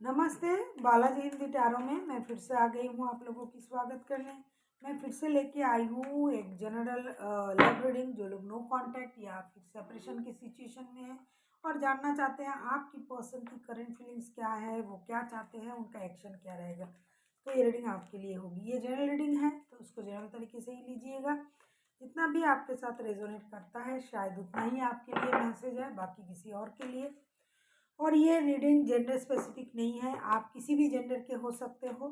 नमस्ते। बालाजी हिंदी टैरो में मैं फिर से आ गई हूँ आप लोगों की स्वागत करने। मैं फिर से लेके आई हूँ एक जनरल लव रीडिंग। जो लोग नो कांटेक्ट या फिर सेपरेशन की सिचुएशन में है और जानना चाहते हैं आपकी पर्सन की करंट फीलिंग्स क्या है, वो क्या चाहते हैं, उनका एक्शन क्या रहेगा, तो ये रीडिंग आपके लिए होगी। ये जनरल रीडिंग है तो उसको जनरल तरीके से ही लीजिएगा। जितना भी आपके साथ रेजोनेट करता है शायद उतना ही आपके लिए मैसेज है, बाकी किसी और के लिए। और ये रीडिंग जेंडर स्पेसिफिक नहीं है, आप किसी भी जेंडर के हो सकते हो।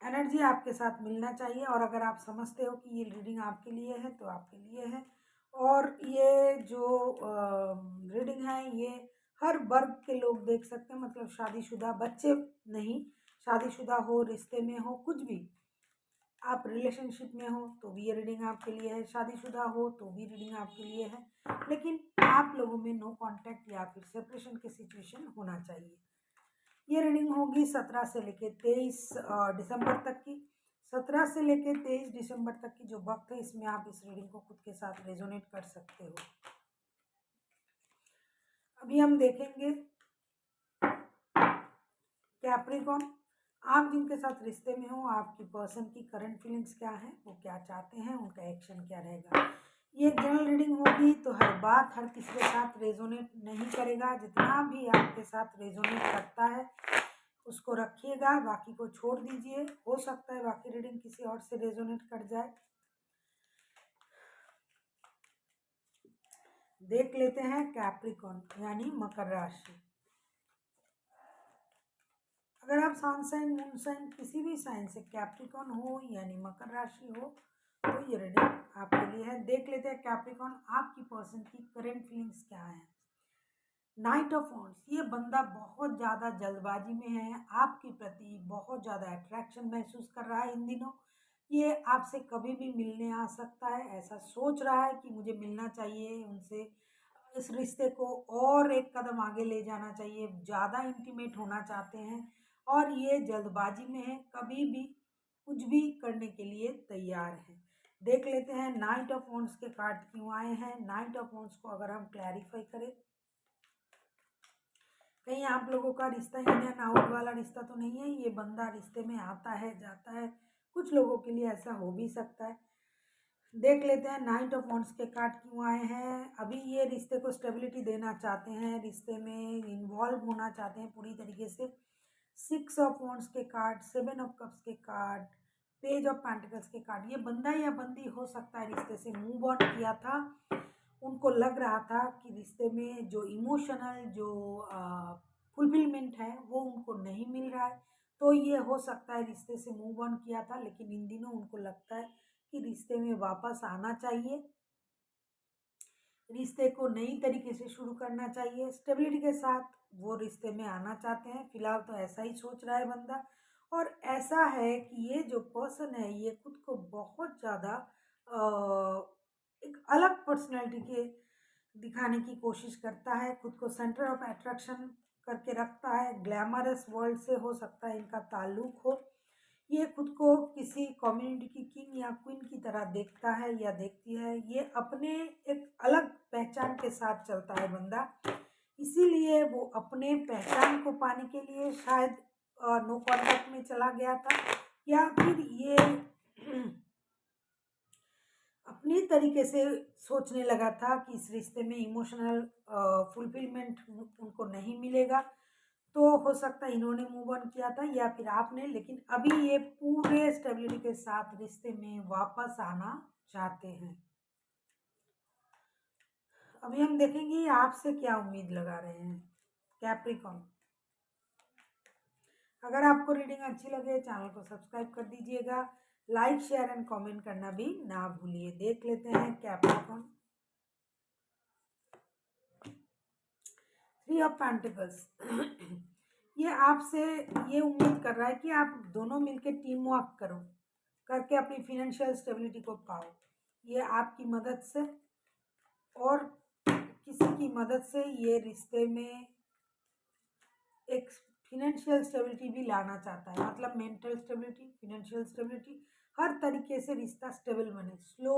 एनर्जी आपके साथ मिलना चाहिए और अगर आप समझते हो कि ये रीडिंग आपके लिए है तो आपके लिए है। और ये जो रीडिंग है ये हर वर्ग के लोग देख सकते हैं, मतलब शादीशुदा, बच्चे नहीं, शादीशुदा हो, रिश्ते में हो, कुछ भी, आप रिलेशनशिप में हो तो भी ये रीडिंग आपके लिए है, शादीशुदा हो तो भी रीडिंग आपके लिए है। लेकिन आप लोगों में नो कांटेक्ट या फिर सेपरेशन की सिचुएशन होना चाहिए। ये रीडिंग होगी 17 से लेकर 23 दिसंबर तक की। 17 से लेकर 23 दिसंबर तक की जो वक्त है इसमें आप इस रीडिंग को खुद के साथ रेजोनेट कर सकते हो। अभी हम देखेंगे कैप्रिकॉर्न, आप जिनके साथ रिश्ते में हो, आपकी पर्सन की करंट फीलिंग्स क्या है, वो क्या चाहते हैं, उनका एक्शन क्या रहेगा। ये एक जनरल रीडिंग होगी तो हर बात हर किसी के साथ रेजोनेट नहीं करेगा। जितना भी आपके साथ रेजोनेट करता है उसको रखिएगा, बाकी को छोड़ दीजिए। हो सकता है बाकी रीडिंग किसी और से रेजोनेट कर जाए। देख लेते हैं कैप्रिकॉर्न यानी मकर राशि। अगर आप सन साइन, मून साइन, किसी भी साइन से कैप्रिकॉर्न हो यानी मकर राशि हो तो ये रीडिंग आपके लिए है। देख लेते हैं कैप्रिकॉर्न आपकी पर्सन की करंट फीलिंग्स क्या है। नाइट ऑफ वॉन्ड्स, ये बंदा बहुत ज़्यादा जल्दबाजी में है, आपके प्रति बहुत ज़्यादा अट्रैक्शन महसूस कर रहा है इन दिनों। ये आपसे कभी भी मिलने आ सकता है, ऐसा सोच रहा है कि मुझे मिलना चाहिए उनसे, इस रिश्ते को और एक कदम आगे ले जाना चाहिए, ज़्यादा इंटीमेट होना चाहते हैं और ये जल्दबाजी में है, कभी भी कुछ भी करने के लिए तैयार है। देख लेते हैं नाइट ऑफ वॉन्ड्स के कार्ड क्यों आए हैं। नाइट ऑफ वॉन्ड्स को अगर हम क्लैरिफाई करें, कहीं आप लोगों का रिश्ता इन एंड आउट वाला रिश्ता तो नहीं है। ये बंदा रिश्ते में आता है, जाता है, कुछ लोगों के लिए ऐसा हो भी सकता है। देख लेते हैं नाइट ऑफ वॉन्ड्स के कार्ड क्यों आए हैं। अभी ये रिश्ते को स्टेबिलिटी देना चाहते हैं, रिश्ते में इन्वॉल्व होना चाहते हैं पूरी तरीके से। 6 ऑफ वॉन्ड्स के कार्ड, 7 ऑफ कप्स के कार्ड, पेज ऑफ पेंटिकल्स के कार्ड। ये बंदा या बंदी हो सकता है रिश्ते से मूव ऑन किया था, उनको लग रहा था कि रिश्ते में जो इमोशनल जो फुलफिलमेंट है वो उनको नहीं मिल रहा है, तो ये हो सकता है रिश्ते से मूव ऑन किया था, लेकिन इन दिनों उनको लगता है कि रिश्ते में वापस आना चाहिए, रिश्ते को नई तरीके से शुरू करना चाहिए, स्टेबिलिटी के साथ वो रिश्ते में आना चाहते हैं। फिलहाल तो ऐसा ही सोच रहा है बंदा। और ऐसा है कि ये जो पर्सन है ये खुद को बहुत ज़्यादा एक अलग पर्सनैलिटी के दिखाने की कोशिश करता है, खुद को सेंटर ऑफ अट्रैक्शन करके रखता है। ग्लैमरस वर्ल्ड से हो सकता है इनका ताल्लुक हो। ये खुद को किसी कम्युनिटी की किंग या क्वीन की तरह देखता है या देखती है। ये अपने एक अलग पहचान के साथ चलता है बंदा, इसीलिए वो अपने पहचान को पाने के लिए शायद नो कॉन्टैक्ट में चला गया था, या फिर ये अपनी तरीके से सोचने लगा था कि इस रिश्ते में इमोशनल फुलफिलमेंट उनको नहीं मिलेगा, तो हो सकता है इन्होंने मूव ऑन किया था या फिर आपने। लेकिन अभी ये पूरे स्टेबिलिटी के साथ रिश्ते में वापस आना चाहते हैं। अभी हम देखेंगे आपसे क्या उम्मीद लगा रहे हैं कैप्रिकॉर्न। अगर आपको रीडिंग अच्छी लगे चैनल को सब्सक्राइब कर दीजिएगा, लाइक शेयर एंड कमेंट करना भी ना भूलिए। देख लेते हैं कैप्रिकॉर्न। 3 ऑफ पेंटिकल्स ये आपसे ये उम्मीद कर रहा है कि आप दोनों मिलकर टीम वर्क करो, करके अपनी फिनेंशियल स्टेबिलिटी को पाओ। ये आपकी मदद से और किसी की मदद से ये रिश्ते में एक फिनेंशियल स्टेबिलिटी भी लाना चाहता है, मतलब मेंटल स्टेबिलिटी, फिनेंशियल स्टेबिलिटी, हर तरीके से रिश्ता स्टेबल बने। स्लो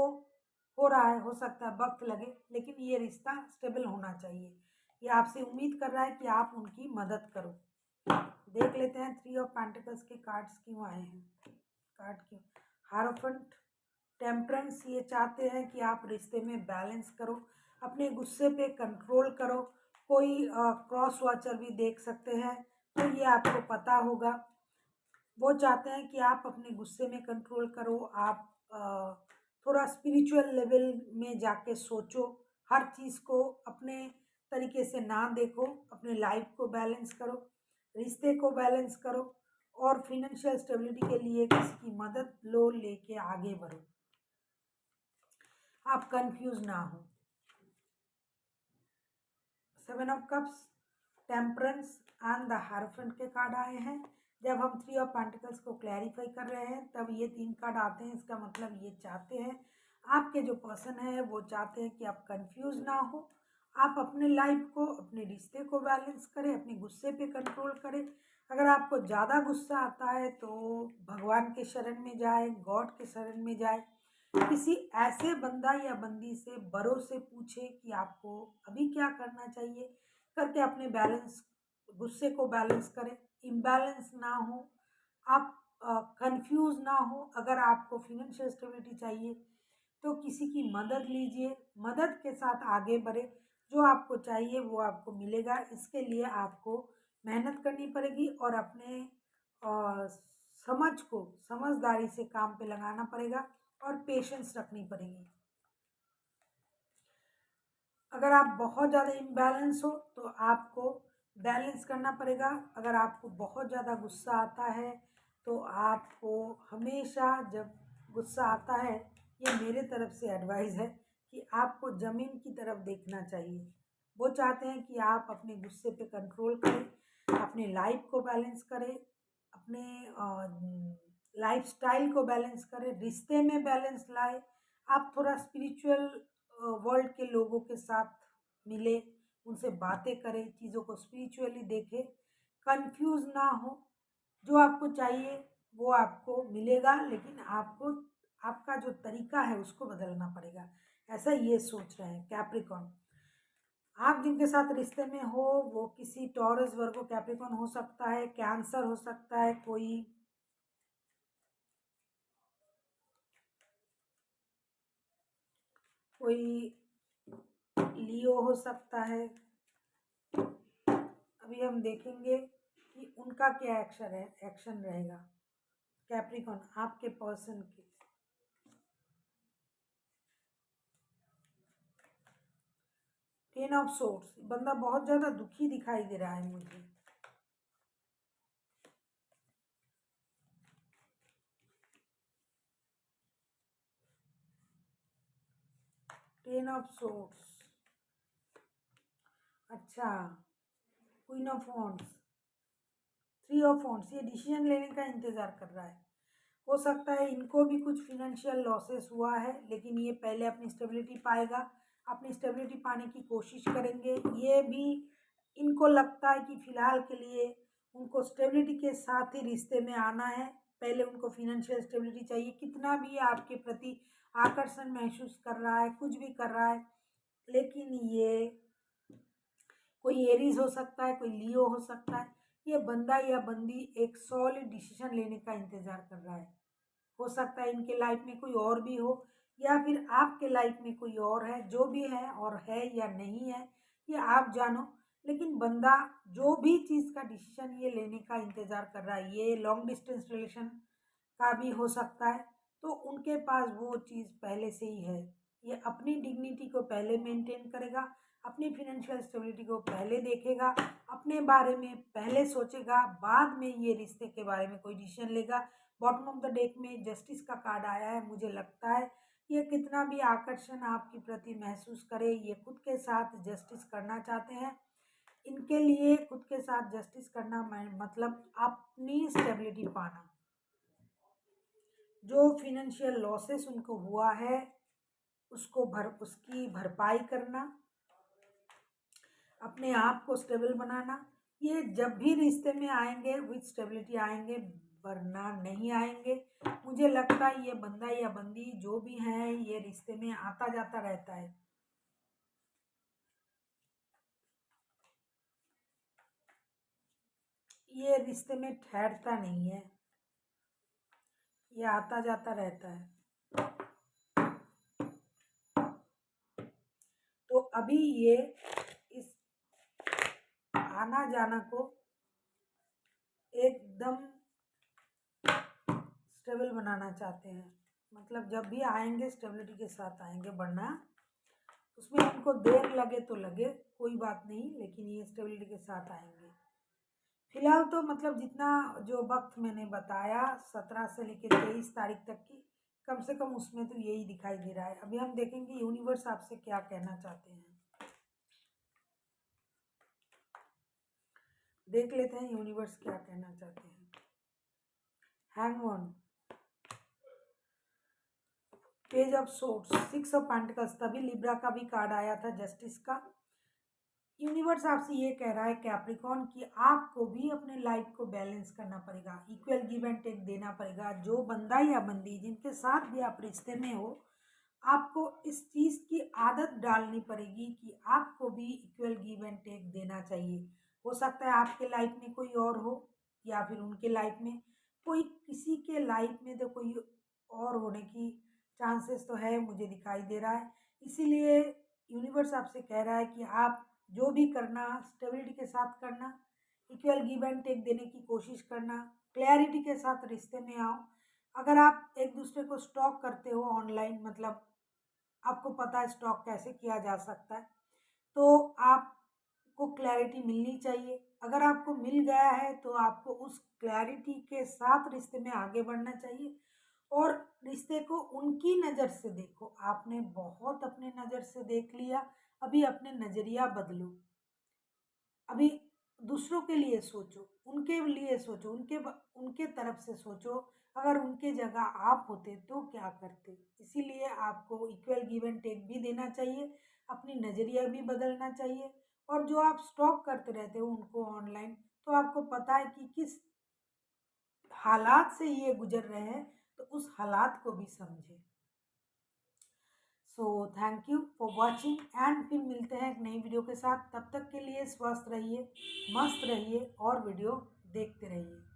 हो रहा है, हो सकता है वक्त लगे, लेकिन ये रिश्ता स्टेबल होना चाहिए। ये आपसे उम्मीद कर रहा है कि आप उनकी मदद करो। देख लेते हैं 3 ऑफ पेंटिकल्स के कार्ड्स क्यों आए हैं। कार्ड क्यों, हारोफेंट, टेम्परेंस, ये चाहते हैं कि आप रिश्ते में बैलेंस करो, अपने गुस्से पे कंट्रोल करो। कोई क्रॉस वॉचर भी देख सकते हैं तो ये आपको पता होगा। वो चाहते हैं कि आप अपने गुस्से में कंट्रोल करो, आप थोड़ा स्पिरिचुअल लेवल में जाके सोचो, हर चीज़ को अपने तरीके से ना देखो, अपने लाइफ को बैलेंस करो, रिश्ते को बैलेंस करो और फिनेंशियल स्टेबिलिटी के लिए किसी की मदद लो, लेके आगे बढ़ो, आप कंफ्यूज ना हो। 7 of cups, temperance and the हारोफेंट के कार्ड आए हैं। जब हम 3 ऑफ पेंटिकल्स को क्लैरिफाई कर रहे हैं तब ये 3 कार्ड आते हैं। इसका मतलब ये चाहते हैं, आपके जो पर्सन है वो चाहते हैं कि आप कंफ्यूज ना हो, आप अपने लाइफ को, अपने रिश्ते को बैलेंस करें, अपने गुस्से पे कंट्रोल करें। अगर आपको ज़्यादा गुस्सा आता है तो भगवान के शरण में जाए, गॉड के शरण में जाए, किसी ऐसे बंदा या बंदी से बड़ों से पूछे कि आपको अभी क्या करना चाहिए, करके अपने बैलेंस, गुस्से को बैलेंस करें, इम्बैलेंस ना हो, आप कंफ्यूज ना हो। अगर आपको फिनेंशियल स्टेबिलिटी चाहिए तो किसी की मदद लीजिए, मदद के साथ आगे बढ़े, जो आपको चाहिए वो आपको मिलेगा। इसके लिए आपको मेहनत करनी पड़ेगी और अपने अ, समझ को समझदारी से काम पे लगाना पड़ेगा और पेशेंस रखनी पड़ेगी। अगर आप बहुत ज़्यादा इम्बैलेंस हो तो आपको बैलेंस करना पड़ेगा। अगर आपको बहुत ज़्यादा गुस्सा आता है तो आपको हमेशा, जब गुस्सा आता है, ये मेरे तरफ से एडवाइस है कि आपको ज़मीन की तरफ देखना चाहिए। वो चाहते हैं कि आप अपने गुस्से पे कंट्रोल करें, अपने लाइफ को बैलेंस करें, अपने लाइफस्टाइल को बैलेंस करें, रिश्ते में बैलेंस लाए, आप थोड़ा स्पिरिचुअल वर्ल्ड के लोगों के साथ मिले, उनसे बातें करें, चीज़ों को स्पिरिचुअली देखें, कंफ्यूज ना हो। जो आपको चाहिए वो आपको मिलेगा, लेकिन आपको आपका जो तरीका है उसको बदलना पड़ेगा, ऐसा ये सोच रहे हैं कैप्रिकॉन। आप जिनके साथ रिश्ते में हो वो किसी टॉरस, वर्गो, कैप्रिकॉन हो सकता है, कैंसर हो सकता है, कोई लियो हो सकता है। अभी हम देखेंगे कि उनका क्या एक्शन रहेगा कैप्रिकॉन, आपके पर्सन के। 10 ऑफ सोर्ड्स, बंदा बहुत ज़्यादा दुखी दिखाई दे रहा है मुझे। टेन ऑफ सोर्ड्स, अच्छा, queen of wands, 3 of wands, ये डिसीजन लेने का इंतज़ार कर रहा है। हो सकता है इनको भी कुछ फिनेंशियल लॉसेस हुआ है, लेकिन ये पहले अपनी स्टेबिलिटी पाएगा, अपनी स्टेबिलिटी पाने की कोशिश करेंगे। ये भी, इनको लगता है कि फ़िलहाल के लिए उनको स्टेबिलिटी के साथ ही रिश्ते में आना है, पहले उनको फिनेंशियल स्टेबिलिटी चाहिए। कितना भी आपके प्रति आकर्षण महसूस कर रहा है, कुछ भी कर रहा है, लेकिन ये कोई एरीज हो सकता है, कोई लियो हो सकता है, ये बंदा या बंदी एक सॉलिड डिसीजन लेने का इंतज़ार कर रहा है। हो सकता है इनके लाइफ में कोई और भी हो, या फिर आपके लाइफ में कोई और है। जो भी है, और है या नहीं है, ये आप जानो, लेकिन बंदा जो भी चीज़ का डिसीजन ये लेने का इंतज़ार कर रहा है, ये लॉन्ग डिस्टेंस रिलेशन का भी हो सकता है, तो उनके पास वो चीज़ पहले से ही है। ये अपनी डिग्निटी को पहले मेंटेन करेगा, अपनी फिनेंशियल स्टेबिलिटी को पहले देखेगा, अपने बारे में पहले सोचेगा, बाद में ये रिश्ते के बारे में कोई डिसीजन लेगा। बॉटम ऑफ द डेक में जस्टिस का कार्ड आया है। मुझे लगता है ये कितना भी आकर्षण आपके प्रति महसूस करे, ये खुद के साथ जस्टिस करना चाहते हैं। इनके लिए खुद के साथ जस्टिस करना मतलब अपनी स्टेबिलिटी पाना, जो फिनेंशियल लॉसेस उनको हुआ है उसकी भरपाई करना, अपने आप को स्टेबल बनाना। ये जब भी रिश्ते में आएंगे विथ स्टेबिलिटी आएंगे, वरना नहीं आएंगे। मुझे लगता है ये बंदा या बंदी जो भी है, ये रिश्ते में आता जाता रहता है। ये रिश्ते में ठहरता नहीं है, ये आता जाता रहता है। तो अभी ये इस आना जाना को एकदम स्टेबल बनाना चाहते हैं। मतलब जब भी आएंगे स्टेबिलिटी के साथ आएंगे, बढ़ना उसमें इनको देर लगे तो लगे, कोई बात नहीं, लेकिन ये स्टेबिलिटी के साथ आएंगे। फिलहाल तो मतलब जितना जो वक्त मैंने बताया 17 से लेकर 23 तारीख तक की, कम से कम उसमें तो यही दिखाई दे रहा है। अभी हम देखेंगे यूनिवर्स आपसे क्या कहना चाहते हैं, देख लेते हैं यूनिवर्स क्या कहना चाहते हैं। Hangman, page of swords, 6 of pentacles, तभी लिब्रा का भी कार्ड आया था, जस्टिस का। यूनिवर्स आपसे ये कह रहा है कैप्रिकॉर्न कि आपको भी अपने लाइफ को बैलेंस करना पड़ेगा, इक्वल गिव एंड टेक देना पड़ेगा। जो बंदा या बंदी जिनके साथ भी आप रिश्ते में हो, आपको इस चीज़ की आदत डालनी पड़ेगी कि आपको भी इक्वल गिव एंड टेक देना चाहिए। हो सकता है आपके लाइफ में कोई और हो, या फिर उनके लाइफ में कोई, किसी के लाइफ में तो कोई और होने की चांसेस तो है, मुझे दिखाई दे रहा है। इसीलिए यूनिवर्स आपसे कह रहा है कि आप जो भी करना स्टेबिलिटी के साथ करना, इक्वल गिव एंड टेक देने की कोशिश करना, क्लैरिटी के साथ रिश्ते में आओ। अगर आप एक दूसरे को स्टॉक करते हो ऑनलाइन, मतलब आपको पता है स्टॉक कैसे किया जा सकता है, तो आपको क्लैरिटी मिलनी चाहिए। अगर आपको मिल गया है तो आपको उस क्लैरिटी के साथ रिश्ते में आगे बढ़ना चाहिए, और रिश्ते को उनकी नज़र से देखो। आपने बहुत अपने नज़र से देख लिया, अभी अपने नज़रिया बदलो। अभी दूसरों के लिए सोचो, उनके लिए सोचो, उनके तरफ से सोचो। अगर उनके जगह आप होते तो क्या करते। इसीलिए आपको इक्वल गिव एंड टेक भी देना चाहिए, अपनी नज़रिया भी बदलना चाहिए। और जो आप स्टॉक करते रहते हो उनको ऑनलाइन, तो आपको पता है कि किस हालात से ये गुजर रहे हैं, तो उस हालात को भी समझे। So thank you for watching, and फिर मिलते हैं एक नई वीडियो के साथ। तब तक के लिए स्वस्थ रहिए, मस्त रहिए और वीडियो देखते रहिए।